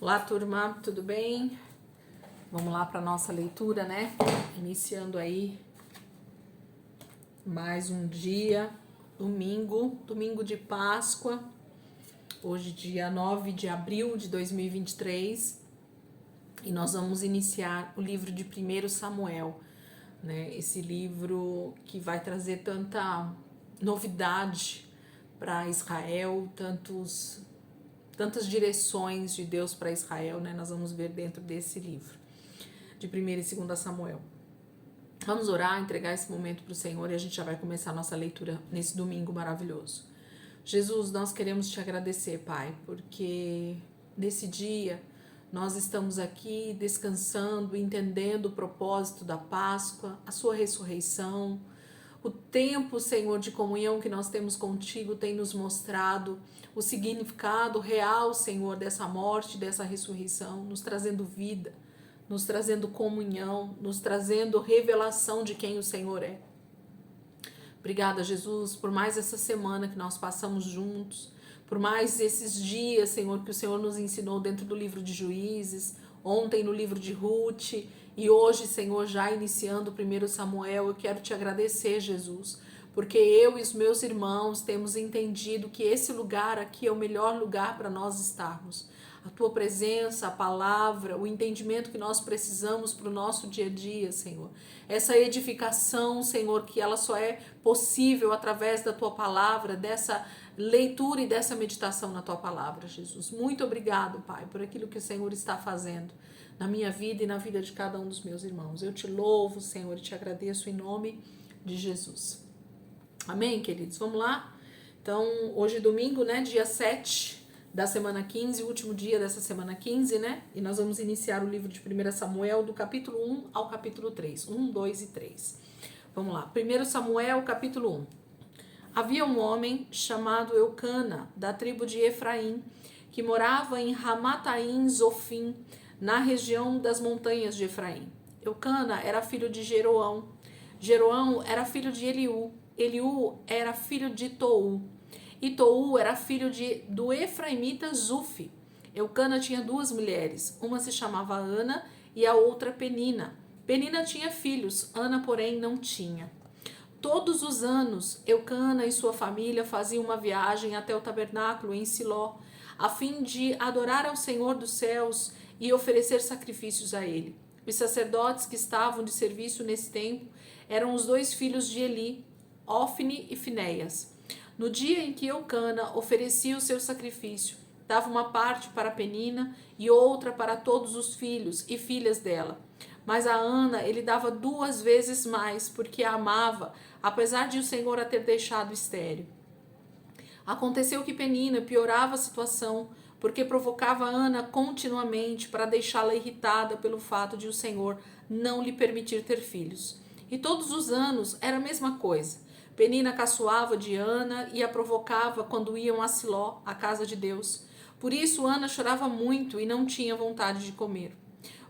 Olá, turma, tudo bem? Vamos lá para nossa leitura, né? Iniciando aí mais um dia, domingo de Páscoa, hoje dia 9 de abril de 2023, e nós vamos iniciar o livro de 1 Samuel, né? Esse livro que vai trazer tanta novidade para Israel, tantas direções de Deus para Israel, né? Nós vamos ver dentro desse livro de 1 e 2 Samuel. Vamos orar, entregar esse momento para o Senhor e a gente já vai começar a nossa leitura nesse domingo maravilhoso. Jesus, nós queremos te agradecer, Pai, porque nesse dia nós estamos aqui descansando, entendendo o propósito da Páscoa, a sua ressurreição. O tempo, Senhor, de comunhão que nós temos contigo tem nos mostrado o significado real, Senhor, dessa morte, dessa ressurreição, nos trazendo vida, nos trazendo comunhão, nos trazendo revelação de quem o Senhor é. Obrigada, Jesus, por mais essa semana que nós passamos juntos, por mais esses dias, Senhor, que o Senhor nos ensinou dentro do livro de Juízes, ontem no livro de Ruth e hoje, Senhor, já iniciando o 1 Samuel. Eu quero te agradecer, Jesus, porque eu e os meus irmãos temos entendido que esse lugar aqui é o melhor lugar para nós estarmos. A tua presença, a palavra, o entendimento que nós precisamos para o nosso dia a dia, Senhor. Essa edificação, Senhor, que ela só é possível através da tua palavra, dessa leitura e dessa meditação na tua palavra, Jesus. Muito obrigado, Pai, por aquilo que o Senhor está fazendo na minha vida e na vida de cada um dos meus irmãos. Eu te louvo, Senhor, e te agradeço em nome de Jesus. Amém, queridos? Vamos lá? Então, hoje é domingo, né? Dia 7 da semana 15, o último dia dessa semana 15, né? E nós vamos iniciar o livro de 1 Samuel, do capítulo 1 ao capítulo 3. 1, 2 e 3. Vamos lá. 1 Samuel, capítulo 1. Havia um homem chamado Eucana, da tribo de Efraim, que morava em Ramataim Zofim, na região das montanhas de Efraim. Eucana era filho de Jeroão. Jeroão era filho de Eliú. Eliú era filho de Tou. E Tou era filho do efraimita Zufi. Eucana tinha duas mulheres, uma se chamava Ana e a outra Penina. Penina tinha filhos, Ana, porém, não tinha. Todos os anos, Eucana e sua família faziam uma viagem até o tabernáculo em Siló, a fim de adorar ao Senhor dos céus e oferecer sacrifícios a ele. Os sacerdotes que estavam de serviço nesse tempo eram os dois filhos de Eli, Ofni e Finéias. No dia em que Eucana oferecia o seu sacrifício, dava uma parte para Penina e outra para todos os filhos e filhas dela. Mas a Ana ele dava 2 vezes mais, porque a amava, apesar de o Senhor a ter deixado estéril. Aconteceu que Penina piorava a situação, porque provocava Ana continuamente para deixá-la irritada pelo fato de o Senhor não lhe permitir ter filhos. E todos os anos era a mesma coisa. Penina caçoava de Ana e a provocava quando iam a Siló, a casa de Deus. Por isso Ana chorava muito e não tinha vontade de comer.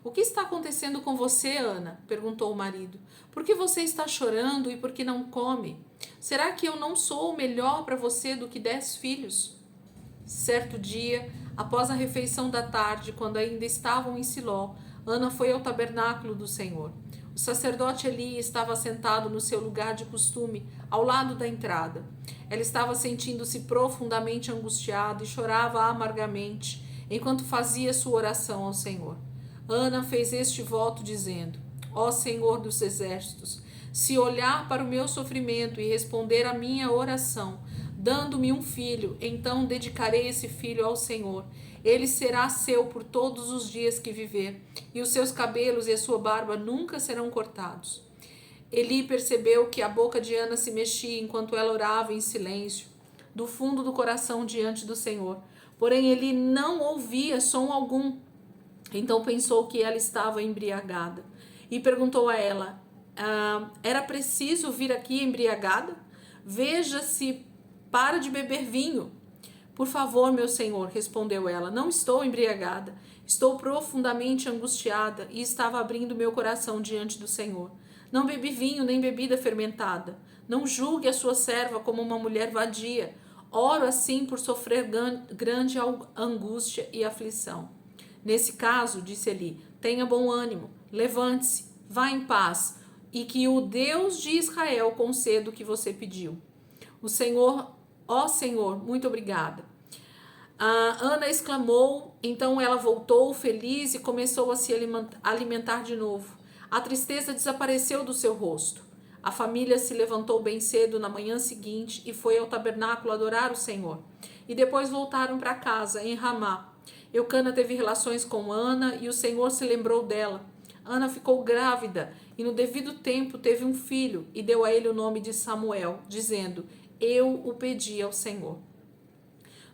O que está acontecendo com você, Ana? Perguntou o marido. Por que você está chorando e por que não come? Será que eu não sou melhor para você do que 10 filhos? Certo dia, após a refeição da tarde, quando ainda estavam em Siló, Ana foi ao tabernáculo do Senhor. O sacerdote Eli estava sentado no seu lugar de costume, ao lado da entrada. Ela estava sentindo-se profundamente angustiada e chorava amargamente, enquanto fazia sua oração ao Senhor. Ana fez este voto dizendo: Ó Senhor dos exércitos, se olhar para o meu sofrimento e responder à minha oração, dando-me um filho, então dedicarei esse filho ao Senhor. Ele será seu por todos os dias que viver, e os seus cabelos e a sua barba nunca serão cortados. Eli percebeu que a boca de Ana se mexia enquanto ela orava em silêncio, do fundo do coração diante do Senhor. Porém, Eli não ouvia som algum. Então pensou que ela estava embriagada e perguntou a ela: era preciso vir aqui embriagada? Veja se para de beber vinho. Por favor, meu senhor, respondeu ela, não estou embriagada. Estou profundamente angustiada e estava abrindo meu coração diante do Senhor. Não bebi vinho nem bebida fermentada. Não julgue a sua serva como uma mulher vadia. Oro assim por sofrer grande angústia e aflição. Nesse caso, disse Eli, tenha bom ânimo, levante-se, vá em paz, e que o Deus de Israel conceda o que você pediu. O Senhor, ó Senhor, muito obrigada. A Ana exclamou, então ela voltou feliz e começou a se alimentar de novo. A tristeza desapareceu do seu rosto. A família se levantou bem cedo na manhã seguinte e foi ao tabernáculo adorar o Senhor. E depois voltaram para casa, em Ramá. Eucana teve relações com Ana e o Senhor se lembrou dela. Ana ficou grávida e no devido tempo teve um filho e deu a ele o nome de Samuel, dizendo, eu o pedi ao Senhor.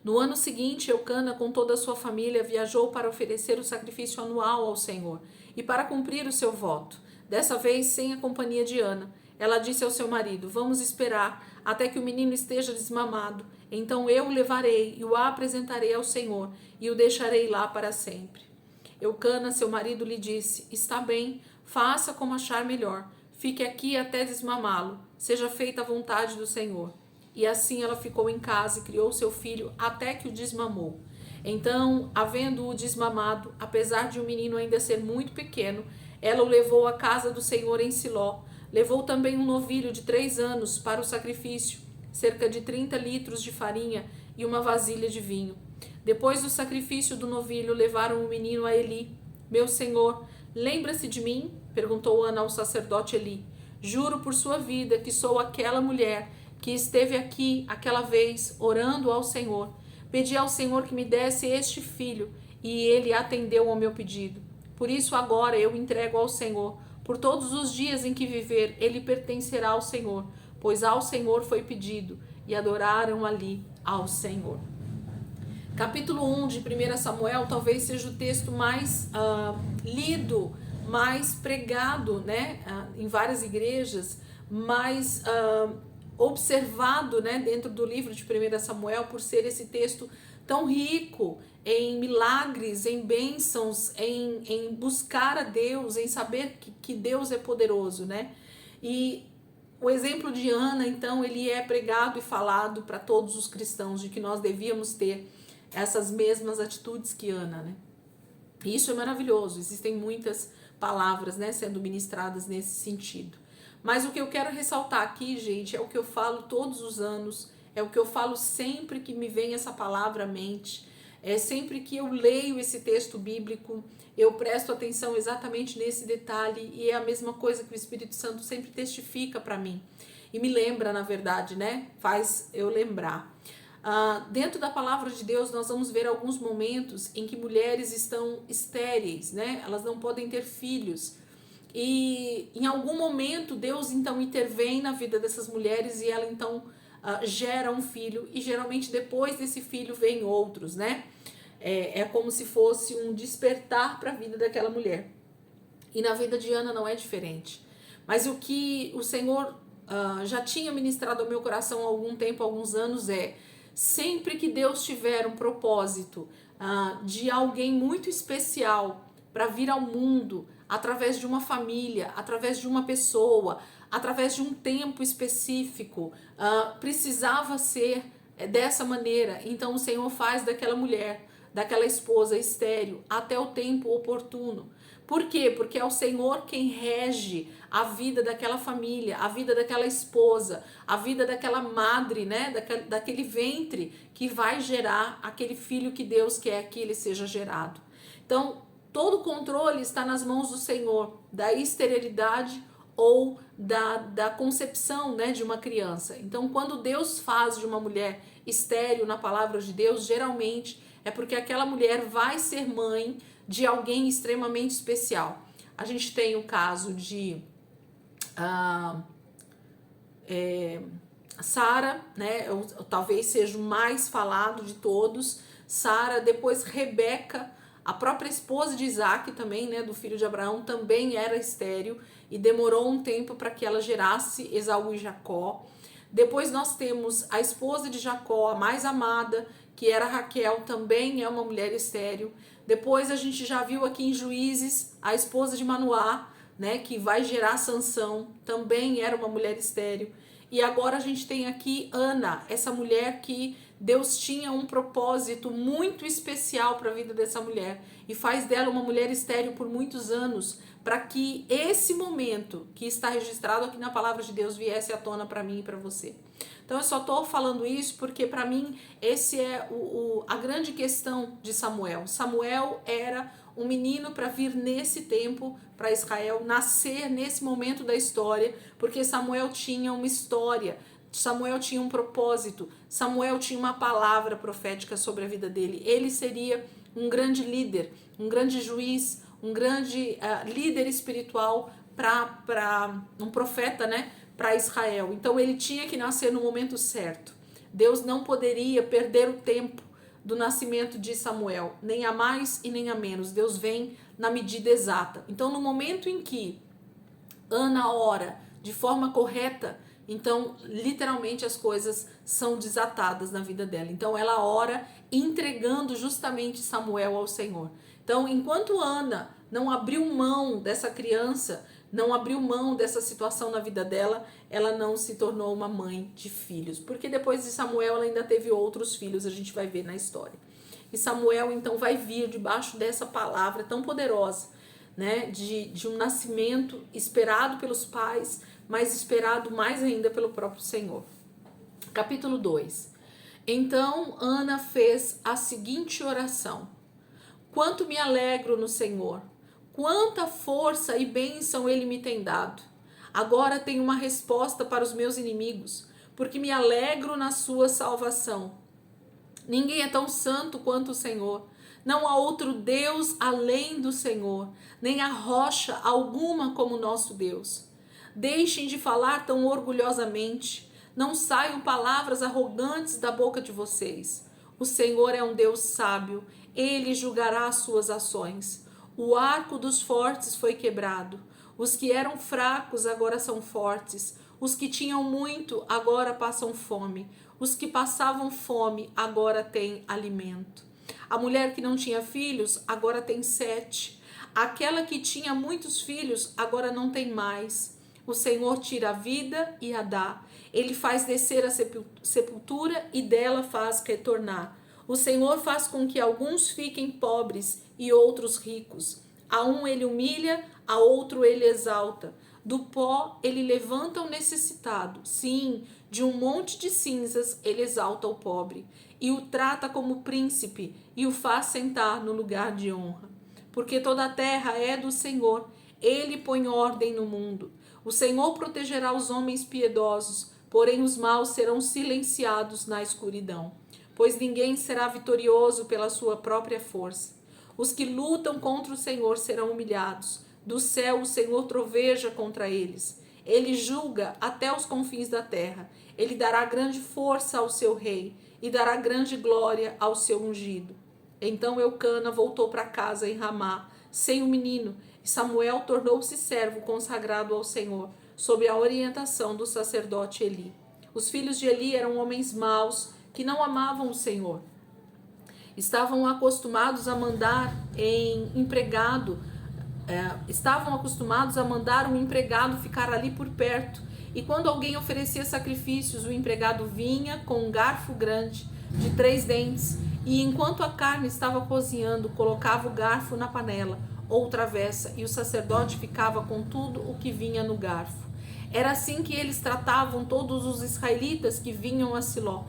No ano seguinte, Eucana, com toda a sua família, viajou para oferecer o sacrifício anual ao Senhor e para cumprir o seu voto, dessa vez sem a companhia de Ana. Ela disse ao seu marido, vamos esperar até que o menino esteja desmamado, então eu o levarei e o apresentarei ao Senhor e o deixarei lá para sempre. Eucana, seu marido, lhe disse, está bem, faça como achar melhor, fique aqui até desmamá-lo, seja feita a vontade do Senhor. E assim ela ficou em casa e criou seu filho até que o desmamou. Então, havendo-o desmamado, apesar de o menino ainda ser muito pequeno, ela o levou à casa do Senhor em Siló. Levou também um novilho de 3 anos para o sacrifício, cerca de 30 litros de farinha e uma vasilha de vinho. Depois do sacrifício do novilho, levaram o menino a Eli. Meu senhor, lembra-se de mim? Perguntou Ana ao sacerdote Eli. Juro por sua vida que sou aquela mulher que esteve aqui aquela vez orando ao Senhor. Pedi ao Senhor que me desse este filho e ele atendeu ao meu pedido. Por isso agora eu entrego ao Senhor. Por todos os dias em que viver, ele pertencerá ao Senhor, pois ao Senhor foi pedido, e adoraram ali ao Senhor. Capítulo 1 de 1 Samuel talvez seja o texto mais lido, mais pregado, né, em várias igrejas, mais observado, né, dentro do livro de 1 Samuel, por ser esse texto tão rico em milagres, em bênçãos, em buscar a Deus, em saber que Deus é poderoso, né? E o exemplo de Ana, então, ele é pregado e falado para todos os cristãos, de que nós devíamos ter essas mesmas atitudes que Ana, né? E isso é maravilhoso, existem muitas palavras, né, sendo ministradas nesse sentido. Mas o que eu quero ressaltar aqui, gente, é o que eu falo todos os anos, é o que eu falo sempre que me vem essa palavra à mente, é sempre que eu leio esse texto bíblico, eu presto atenção exatamente nesse detalhe e é a mesma coisa que o Espírito Santo sempre testifica para mim e me lembra, na verdade, né? Faz eu lembrar. Dentro da palavra de Deus nós vamos ver alguns momentos em que mulheres estão estéreis, né? Elas não podem ter filhos. E em algum momento Deus então intervém na vida dessas mulheres e ela então gera um filho e geralmente depois desse filho vem outros, né? É como se fosse um despertar para a vida daquela mulher. E na vida de Ana não é diferente. Mas o que o Senhor já tinha ministrado ao meu coração há algum tempo, há alguns anos, sempre que Deus tiver um propósito de alguém muito especial para vir ao mundo, através de uma família, através de uma pessoa, através de um tempo específico, precisava ser dessa maneira. Então o Senhor faz daquela mulher, daquela esposa estéril, até o tempo oportuno. Por quê? Porque é o Senhor quem rege a vida daquela família, a vida daquela esposa, a vida daquela madre, né? Daquele ventre que vai gerar aquele filho que Deus quer que ele seja gerado. Então, todo o controle está nas mãos do Senhor, da esterilidade ou da concepção, né, de uma criança. Então, quando Deus faz de uma mulher estéril na palavra de Deus, geralmente é porque aquela mulher vai ser mãe de alguém extremamente especial. A gente tem o caso de Sara, né, talvez seja o mais falado de todos. Sara, depois Rebeca, a própria esposa de Isaac também, né, do filho de Abraão, também era estéril e demorou um tempo para que ela gerasse Esaú e Jacó. Depois nós temos a esposa de Jacó, a mais amada, que era Raquel, também é uma mulher estéril. Depois a gente já viu aqui em Juízes a esposa de Manoá, né, que vai gerar Sansão, também era uma mulher estéril. E agora a gente tem aqui Ana, essa mulher que Deus tinha um propósito muito especial para a vida dessa mulher e faz dela uma mulher estéril por muitos anos, para que esse momento que está registrado aqui na palavra de Deus viesse à tona para mim e para você. Então eu só estou falando isso porque para mim esse é a grande questão de Samuel. Samuel era um menino para vir nesse tempo para Israel, nascer nesse momento da história, porque Samuel tinha uma história, Samuel tinha um propósito, Samuel tinha uma palavra profética sobre a vida dele. Ele seria um grande líder, um grande juiz, um grande líder espiritual para um profeta, né, para Israel. Então ele tinha que nascer no momento certo. Deus não poderia perder o tempo do nascimento de Samuel, nem a mais e nem a menos. Deus vem na medida exata. Então no momento em que Ana ora de forma correta, então literalmente as coisas são desatadas na vida dela. Então ela ora entregando justamente Samuel ao Senhor. Então enquanto Ana não abriu mão dessa criança, não abriu mão dessa situação na vida dela, ela não se tornou uma mãe de filhos. Porque depois de Samuel ela ainda teve outros filhos, a gente vai ver na história. E Samuel então vai vir debaixo dessa palavra tão poderosa, né, de um nascimento esperado pelos pais, mas esperado mais ainda pelo próprio Senhor. Capítulo 2. Então Ana fez a seguinte oração: quanto me alegro no Senhor, quanta força e bênção Ele me tem dado. Agora tenho uma resposta para os meus inimigos, porque me alegro na sua salvação. Ninguém é tão santo quanto o Senhor. Não há outro Deus além do Senhor, nem há rocha alguma como nosso Deus. Deixem de falar tão orgulhosamente. Não saiam palavras arrogantes da boca de vocês. O Senhor é um Deus sábio. Ele julgará as suas ações. O arco dos fortes foi quebrado. Os que eram fracos agora são fortes. Os que tinham muito agora passam fome. Os que passavam fome agora têm alimento. A mulher que não tinha filhos agora tem 7. Aquela que tinha muitos filhos agora não tem mais. O Senhor tira a vida e a dá. Ele faz descer a sepultura e dela faz retornar. O Senhor faz com que alguns fiquem pobres e outros ricos. A um ele humilha, a outro ele exalta. Do pó ele levanta o necessitado. Sim, de um monte de cinzas ele exalta o pobre. E o trata como príncipe e o faz sentar no lugar de honra. Porque toda a terra é do Senhor. Ele põe ordem no mundo. O Senhor protegerá os homens piedosos, porém os maus serão silenciados na escuridão. Pois ninguém será vitorioso pela sua própria força. Os que lutam contra o Senhor serão humilhados. Do céu o Senhor troveja contra eles. Ele julga até os confins da terra. Ele dará grande força ao seu rei e dará grande glória ao seu ungido. Então Eucana voltou para casa em Ramá, sem o menino, e Samuel tornou-se servo consagrado ao Senhor, sob a orientação do sacerdote Eli. Os filhos de Eli eram homens maus, que não amavam o Senhor. Estavam acostumados a mandar um empregado ficar ali por perto. E quando alguém oferecia sacrifícios, o empregado vinha com um garfo grande, de 3 dentes, e enquanto a carne estava cozinhando, colocava o garfo na panela ou travessa, e o sacerdote ficava com tudo o que vinha no garfo. Era assim que eles tratavam todos os israelitas que vinham a Siló.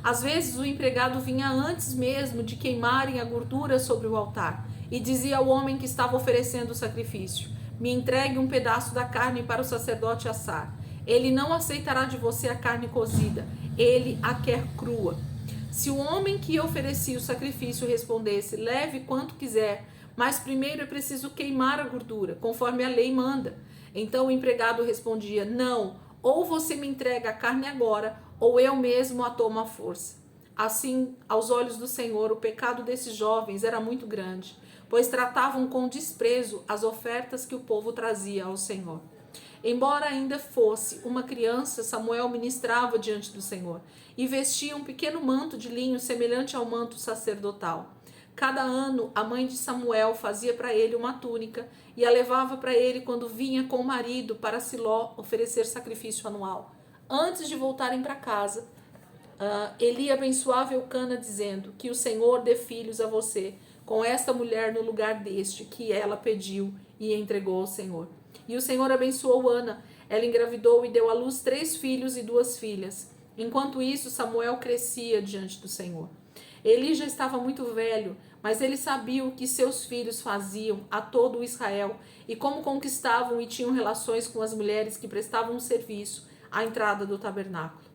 Às vezes o empregado vinha antes mesmo de queimarem a gordura sobre o altar e dizia ao homem que estava oferecendo o sacrifício: me entregue um pedaço da carne para o sacerdote assar. Ele não aceitará de você a carne cozida, ele a quer crua. Se o homem que oferecia o sacrifício respondesse: leve quanto quiser, mas primeiro é preciso queimar a gordura, conforme a lei manda. Então o empregado respondia: não, ou você me entrega a carne agora, ou eu mesmo a tomo à força. Assim, aos olhos do Senhor, o pecado desses jovens era muito grande, pois tratavam com desprezo as ofertas que o povo trazia ao Senhor. Embora ainda fosse uma criança, Samuel ministrava diante do Senhor e vestia um pequeno manto de linho semelhante ao manto sacerdotal. Cada ano, a mãe de Samuel fazia para ele uma túnica e a levava para ele quando vinha com o marido para Siló oferecer sacrifício anual. Antes de voltarem para casa, Eli abençoava Eucana, dizendo: que o Senhor dê filhos a você com esta mulher no lugar deste que ela pediu e entregou ao Senhor. E o Senhor abençoou Ana. Ela engravidou e deu à luz 3 filhos e 2 filhas. Enquanto isso, Samuel crescia diante do Senhor. Eli já estava muito velho, mas ele sabia o que seus filhos faziam a todo o Israel e como conquistavam e tinham relações com as mulheres que prestavam serviço à entrada do tabernáculo.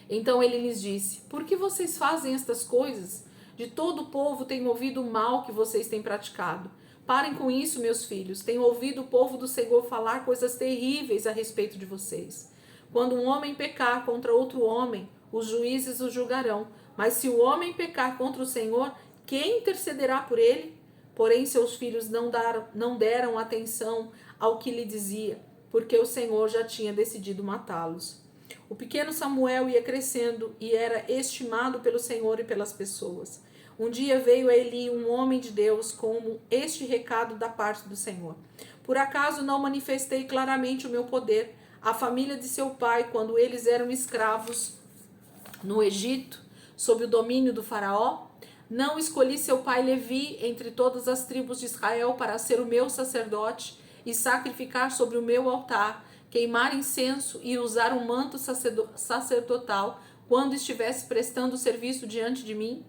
Então ele lhes disse: por que vocês fazem estas coisas? De todo o povo tenho ouvido o mal que vocês têm praticado. Parem com isso, meus filhos. Tenho ouvido o povo do Senhor falar coisas terríveis a respeito de vocês. Quando um homem pecar contra outro homem, os juízes o julgarão. Mas se o homem pecar contra o Senhor, quem intercederá por ele? Porém, seus filhos não deram atenção ao que lhe dizia, porque o Senhor já tinha decidido matá-los. O pequeno Samuel ia crescendo e era estimado pelo Senhor e pelas pessoas. Um dia veio a Eli um homem de Deus com este recado da parte do Senhor: por acaso não manifestei claramente o meu poder à família de seu pai quando eles eram escravos no Egito, sob o domínio do faraó? Não escolhi seu pai Levi entre todas as tribos de Israel para ser o meu sacerdote e sacrificar sobre o meu altar, queimar incenso e usar um manto sacerdotal quando estivesse prestando serviço diante de mim?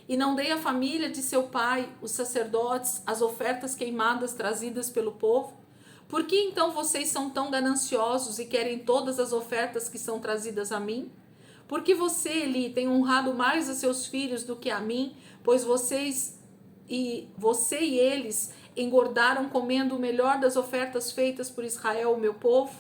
E não dei à família de seu pai, os sacerdotes, as ofertas queimadas trazidas pelo povo? Por que então vocês são tão gananciosos e querem todas as ofertas que são trazidas a mim? Porque você, Eli, tem honrado mais a seus filhos do que a mim, pois você e eles engordaram comendo o melhor das ofertas feitas por Israel, o meu povo?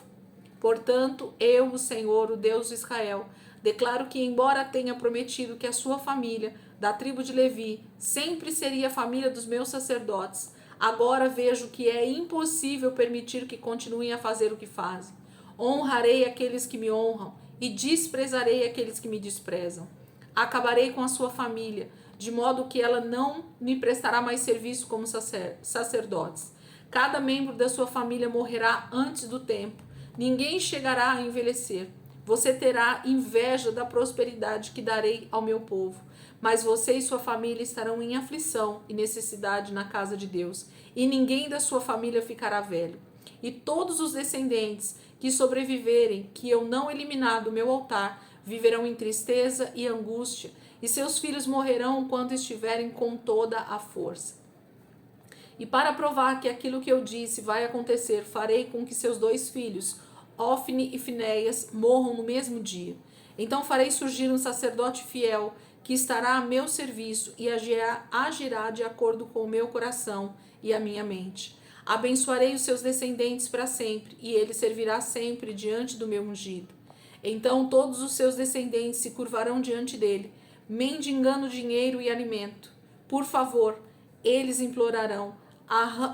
Portanto, eu, o Senhor, o Deus de Israel, declaro que, embora tenha prometido que a sua família, da tribo de Levi, sempre seria a família dos meus sacerdotes, agora vejo que é impossível permitir que continuem a fazer o que fazem. Honrarei aqueles que me honram e desprezarei aqueles que me desprezam. Acabarei com a sua família, de modo que ela não me prestará mais serviço como sacerdotes. Cada membro da sua família morrerá antes do tempo. Ninguém chegará a envelhecer. Você terá inveja da prosperidade que darei ao meu povo. Mas você e sua família estarão em aflição e necessidade na casa de Deus, e ninguém da sua família ficará velho. E todos os descendentes que sobreviverem, que eu não eliminar do meu altar, viverão em tristeza e angústia, e seus filhos morrerão quando estiverem com toda a força. E para provar que aquilo que eu disse vai acontecer, farei com que seus 2 filhos, Ofni e Finéias, morram no mesmo dia. Então farei surgir um sacerdote fiel, que estará a meu serviço e agirá de acordo com o meu coração e a minha mente. Abençoarei os seus descendentes para sempre, e ele servirá sempre diante do meu ungido. Então todos os seus descendentes se curvarão diante dele, mendigando dinheiro e alimento. Por favor, eles implorarão: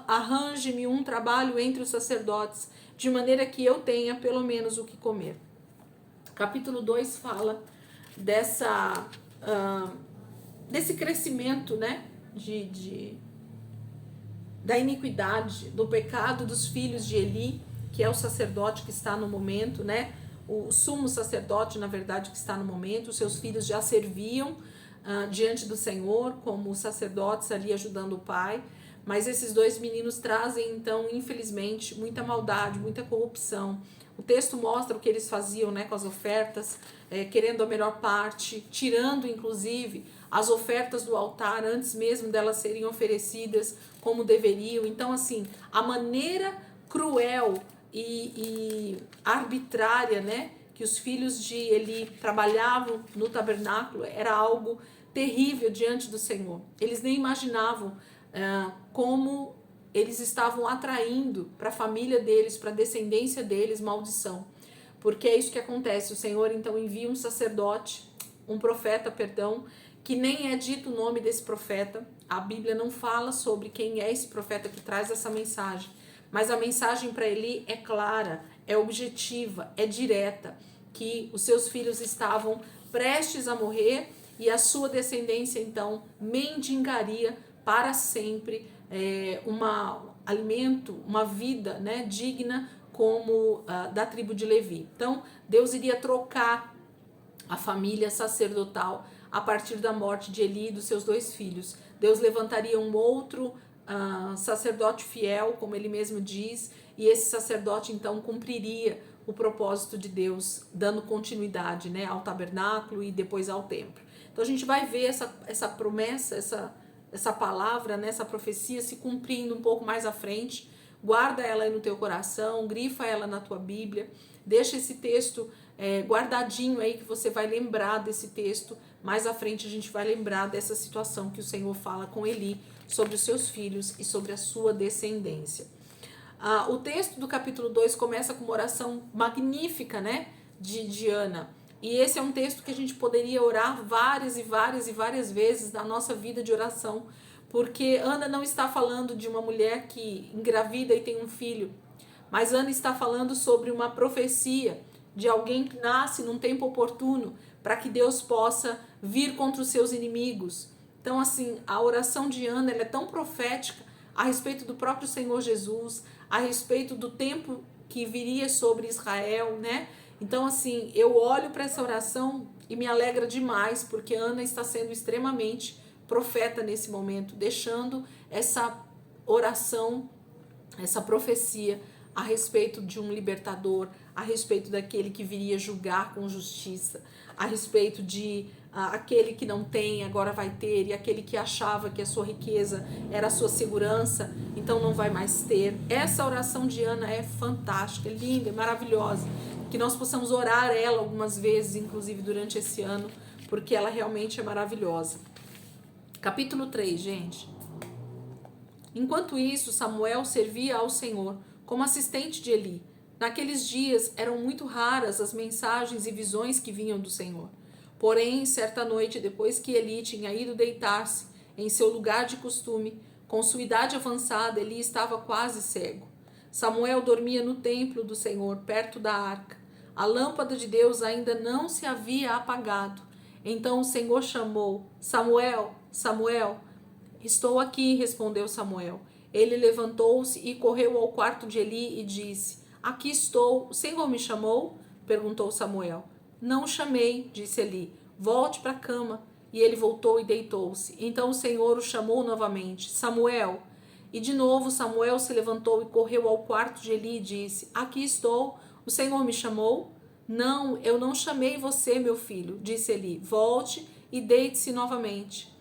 arranje-me um trabalho entre os sacerdotes, de maneira que eu tenha pelo menos o que comer. Capítulo 2 fala desse crescimento, né, da iniquidade, do pecado dos filhos de Eli, que é o sacerdote que está no momento, né, o sumo sacerdote, na verdade, que está no momento. Os seus filhos já serviam diante do Senhor como sacerdotes ali ajudando o pai, mas esses 2 meninos trazem, então, infelizmente, muita maldade, muita corrupção. O texto mostra o que eles faziam, né, com as ofertas, querendo a melhor parte, tirando, inclusive, as ofertas do altar antes mesmo delas serem oferecidas como deveriam. Então, assim, a maneira cruel e arbitrária, né, que os filhos de Eli trabalhavam no tabernáculo era algo terrível diante do Senhor. Eles nem imaginavam como eles estavam atraindo para a família deles, para a descendência deles, maldição. Porque é isso que acontece. O Senhor então envia um sacerdote, um profeta, que nem é dito o nome desse profeta. A Bíblia não fala sobre quem é esse profeta que traz essa mensagem. Mas a mensagem para Eli é clara, é objetiva, é direta, que os seus filhos estavam prestes a morrer e a sua descendência então mendigaria para sempre alimento, uma vida, né, digna como da tribo de Levi. Então Deus iria trocar a família sacerdotal a partir da morte de Eli e dos seus 2 filhos. Deus levantaria um outro sacerdote fiel, como ele mesmo diz, e esse sacerdote então cumpriria o propósito de Deus, dando continuidade, né, ao tabernáculo e depois ao templo. Então a gente vai ver essa promessa, essa palavra, né, essa profecia se cumprindo um pouco mais à frente. Guarda ela aí no teu coração, grifa ela na tua Bíblia, deixa esse texto guardadinho aí, que você vai lembrar desse texto. Mais à frente a gente vai lembrar dessa situação que o Senhor fala com Eli sobre os seus filhos e sobre a sua descendência. O texto do capítulo 2 começa com uma oração magnífica, né, de Ana. E esse é um texto que a gente poderia orar várias e várias e várias vezes na nossa vida de oração, porque Ana não está falando de uma mulher que engravida e tem um filho, mas Ana está falando sobre uma profecia de alguém que nasce num tempo oportuno para que Deus possa vir contra os seus inimigos. Então, assim, a oração de Ana, ela é tão profética a respeito do próprio Senhor Jesus, a respeito do tempo que viria sobre Israel, né? Então, assim, eu olho para essa oração e me alegra demais, porque Ana está sendo extremamente profeta nesse momento, deixando essa oração, essa profecia a respeito de um libertador, a respeito daquele que viria julgar com justiça, a respeito de aquele que não tem, agora vai ter, e aquele que achava que a sua riqueza era a sua segurança, então não vai mais ter. Essa oração de Ana é fantástica, é linda, é maravilhosa, que nós possamos orar ela algumas vezes, inclusive durante esse ano, porque ela realmente é maravilhosa. Capítulo 3, gente. Enquanto isso, Samuel servia ao Senhor como assistente de Eli. Naqueles dias eram muito raras as mensagens e visões que vinham do Senhor. Porém, certa noite, depois que Eli tinha ido deitar-se em seu lugar de costume, com sua idade avançada, Eli estava quase cego. Samuel dormia no templo do Senhor, perto da arca. A lâmpada de Deus ainda não se havia apagado. Então o Senhor chamou: Samuel, Samuel. Estou aqui, respondeu Samuel. Ele levantou-se e correu ao quarto de Eli e disse: Aqui estou. O Senhor me chamou? Perguntou Samuel. Não o chamei, disse Eli. Volte para a cama. E ele voltou e deitou-se. Então o Senhor o chamou novamente: Samuel. E de novo Samuel se levantou e correu ao quarto de Eli e disse: Aqui estou. O Senhor me chamou? Não, eu não chamei você, meu filho, disse Eli. Volte e deite-se novamente.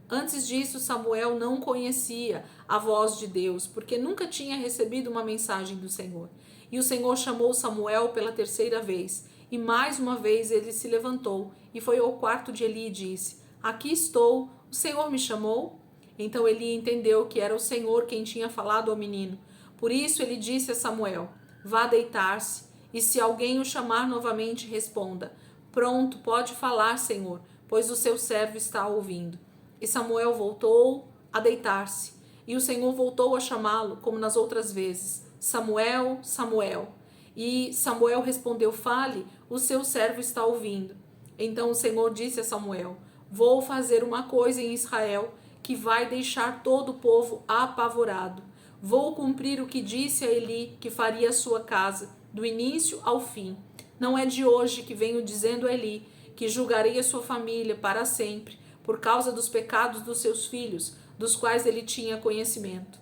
Antes disso, Samuel não conhecia a voz de Deus, porque nunca tinha recebido uma mensagem do Senhor. E o Senhor chamou Samuel pela 3ª vez, e mais uma vez ele se levantou e foi ao quarto de Eli e disse: Aqui estou, o Senhor me chamou? Então Eli entendeu que era o Senhor quem tinha falado ao menino. Por isso ele disse a Samuel: Vá deitar-se, e se alguém o chamar novamente, responda: Pronto, pode falar, Senhor, pois o seu servo está ouvindo. E Samuel voltou a deitar-se, e o Senhor voltou a chamá-lo, como nas outras vezes: Samuel, Samuel. E Samuel respondeu: Fale, o seu servo está ouvindo. Então o Senhor disse a Samuel: Vou fazer uma coisa em Israel que vai deixar todo o povo apavorado. Vou cumprir o que disse a Eli que faria a sua casa, do início ao fim. Não é de hoje que venho dizendo a Eli que julgarei a sua família para sempre, por causa dos pecados dos seus filhos, dos quais ele tinha conhecimento.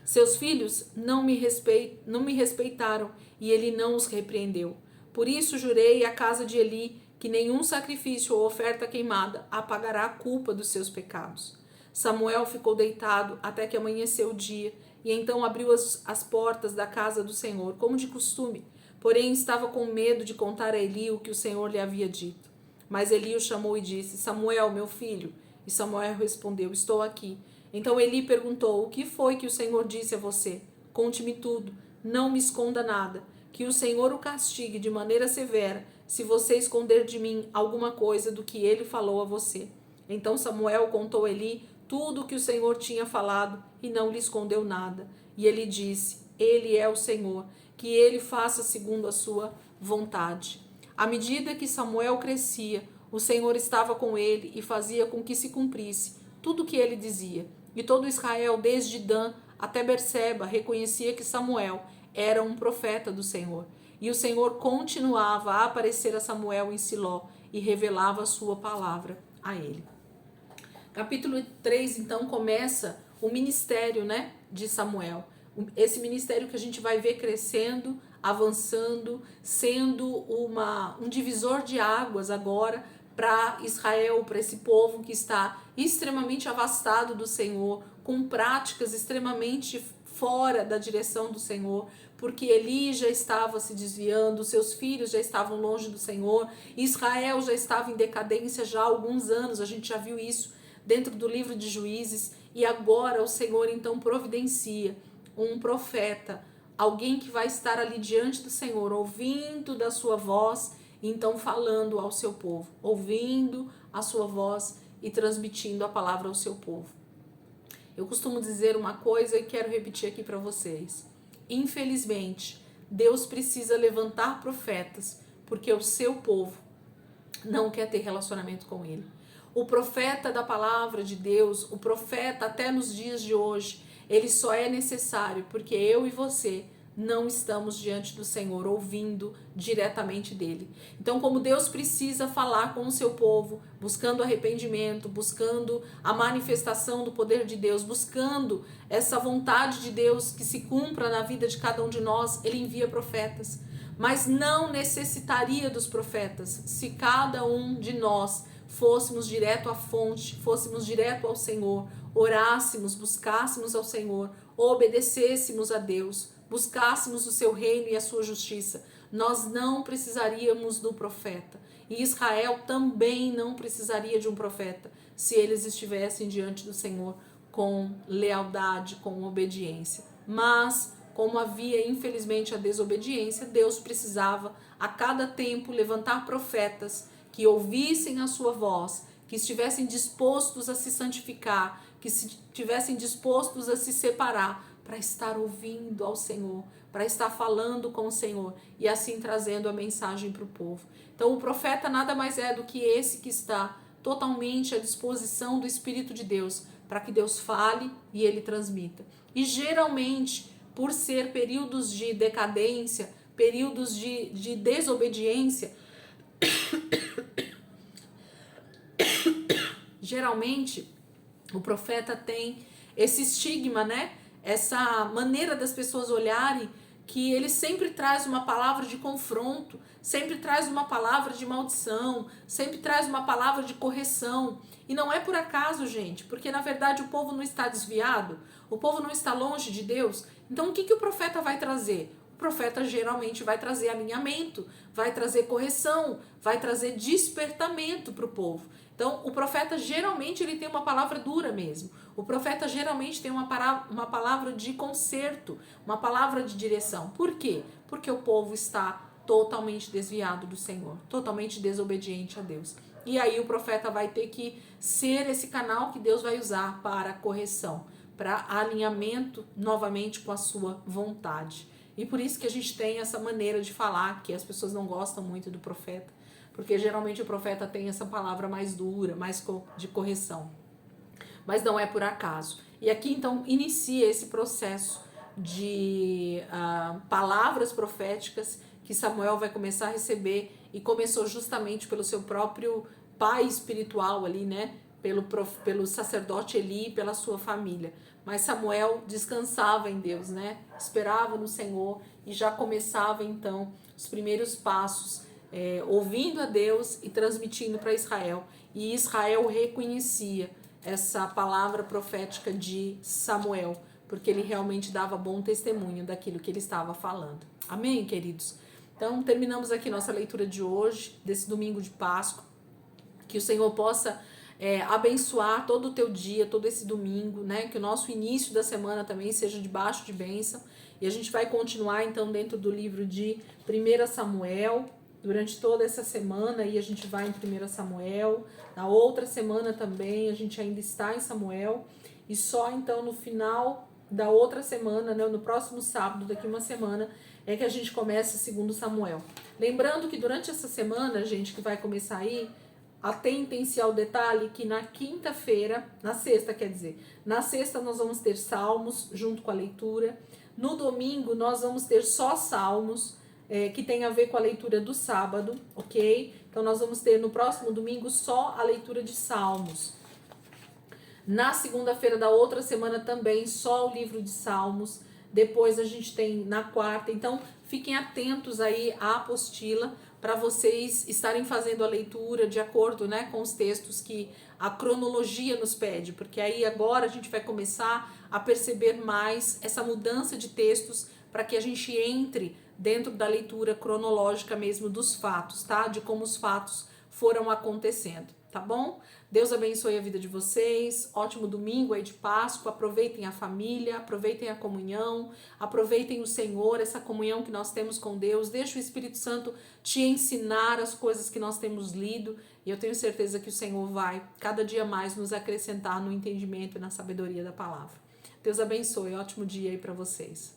Seus filhos não me respeitaram e ele não os repreendeu. Por isso jurei à casa de Eli que nenhum sacrifício ou oferta queimada apagará a culpa dos seus pecados. Samuel ficou deitado até que amanheceu o dia, e então abriu as portas da casa do Senhor, como de costume. Porém estava com medo de contar a Eli o que o Senhor lhe havia dito. Mas Eli o chamou e disse: Samuel, meu filho. E Samuel respondeu: Estou aqui. Então Eli perguntou: O que foi que o Senhor disse a você? Conte-me tudo, não me esconda nada. Que o Senhor o castigue de maneira severa, se você esconder de mim alguma coisa do que ele falou a você. Então Samuel contou a Eli tudo o que o Senhor tinha falado e não lhe escondeu nada. E ele disse: Ele é o Senhor, que ele faça segundo a sua vontade. À medida que Samuel crescia, o Senhor estava com ele e fazia com que se cumprisse tudo o que ele dizia. E todo Israel, desde Dan até Berseba, reconhecia que Samuel era um profeta do Senhor. E o Senhor continuava a aparecer a Samuel em Siló e revelava a sua palavra a ele. Capítulo 3, então, começa o ministério, né, de Samuel. Esse ministério que a gente vai ver crescendo, avançando, sendo um divisor de águas agora para Israel, para esse povo que está extremamente afastado do Senhor, com práticas extremamente fora da direção do Senhor, porque Eli já estava se desviando, seus filhos já estavam longe do Senhor, Israel já estava em decadência já há alguns anos, a gente já viu isso dentro do livro de Juízes, e agora o Senhor então providencia um profeta, alguém que vai estar ali diante do Senhor, ouvindo da sua voz, então falando ao seu povo, ouvindo a sua voz e transmitindo a palavra ao seu povo. Eu costumo dizer uma coisa e quero repetir aqui para vocês. Infelizmente, Deus precisa levantar profetas, porque o seu povo não quer ter relacionamento com ele. O profeta da palavra de Deus, o profeta até nos dias de hoje, ele só é necessário porque eu e você não estamos diante do Senhor, ouvindo diretamente dele. Então, como Deus precisa falar com o seu povo, buscando arrependimento, buscando a manifestação do poder de Deus, buscando essa vontade de Deus que se cumpra na vida de cada um de nós, ele envia profetas. Mas não necessitaria dos profetas se cada um de nós fôssemos direto à fonte, fôssemos direto ao Senhor, orássemos, buscássemos ao Senhor, obedecêssemos a Deus, buscássemos o seu reino e a sua justiça. Nós não precisaríamos do profeta. E Israel também não precisaria de um profeta se eles estivessem diante do Senhor com lealdade, com obediência. Mas, como havia infelizmente a desobediência, Deus precisava a cada tempo levantar profetas que ouvissem a sua voz, que estivessem dispostos a se santificar, que estivessem dispostos a se separar para estar ouvindo ao Senhor, para estar falando com o Senhor e assim trazendo a mensagem para o povo. Então o profeta nada mais é do que esse que está totalmente à disposição do Espírito de Deus, para que Deus fale e ele transmita. E geralmente, por ser períodos de decadência, períodos de desobediência, geralmente o profeta tem esse estigma, né? Essa maneira das pessoas olharem que ele sempre traz uma palavra de confronto, sempre traz uma palavra de maldição, sempre traz uma palavra de correção. E não é por acaso, gente, porque na verdade o povo não está desviado, o povo não está longe de Deus. Então o que o profeta vai trazer? O profeta geralmente vai trazer alinhamento, vai trazer correção, vai trazer despertamento para o povo. Então, o profeta geralmente ele tem uma palavra dura mesmo. O profeta geralmente tem uma palavra de conserto, uma palavra de direção. Por quê? Porque o povo está totalmente desviado do Senhor, totalmente desobediente a Deus. E aí o profeta vai ter que ser esse canal que Deus vai usar para correção, para alinhamento novamente com a sua vontade. E por isso que a gente tem essa maneira de falar que as pessoas não gostam muito do profeta, porque geralmente o profeta tem essa palavra mais dura, mais de correção. Mas não é por acaso. E aqui então inicia esse processo de palavras proféticas que Samuel vai começar a receber, e começou justamente pelo seu próprio pai espiritual ali, né? Pelo sacerdote Eli e pela sua família. Mas Samuel descansava em Deus, né? Esperava no Senhor e já começava então os primeiros passos, ouvindo a Deus e transmitindo para Israel. E Israel reconhecia essa palavra profética de Samuel, porque ele realmente dava bom testemunho daquilo que ele estava falando. Amém, queridos? Então, terminamos aqui nossa leitura de hoje, desse domingo de Páscoa. Que o Senhor possa abençoar todo o teu dia, todo esse domingo, né? Que o nosso início da semana também seja debaixo de bênção. E a gente vai continuar, então, dentro do livro de 1 Samuel, durante toda essa semana, e a gente vai em 1 Samuel. Na outra semana também, a gente ainda está em Samuel. E só, então, no final da outra semana, né, no próximo sábado, daqui uma semana, é que a gente começa 2 Samuel. Lembrando que durante essa semana, gente, que vai começar aí, atentem-se ao detalhe que na quinta-feira, na sexta quer dizer, na sexta nós vamos ter salmos junto com a leitura, no domingo nós vamos ter só salmos, que tem a ver com a leitura do sábado, ok? Então nós vamos ter no próximo domingo só a leitura de Salmos. Na segunda-feira da outra semana também só o livro de Salmos. Depois a gente tem na quarta. Então fiquem atentos aí à apostila para vocês estarem fazendo a leitura de acordo, né, com os textos que a cronologia nos pede, porque aí agora a gente vai começar a perceber mais essa mudança de textos para que a gente entre dentro da leitura cronológica mesmo dos fatos, tá? De como os fatos foram acontecendo, tá bom? Deus abençoe a vida de vocês, ótimo domingo aí de Páscoa, aproveitem a família, aproveitem a comunhão, aproveitem o Senhor, essa comunhão que nós temos com Deus, deixa o Espírito Santo te ensinar as coisas que nós temos lido, e eu tenho certeza que o Senhor vai cada dia mais nos acrescentar no entendimento e na sabedoria da palavra. Deus abençoe, ótimo dia aí para vocês.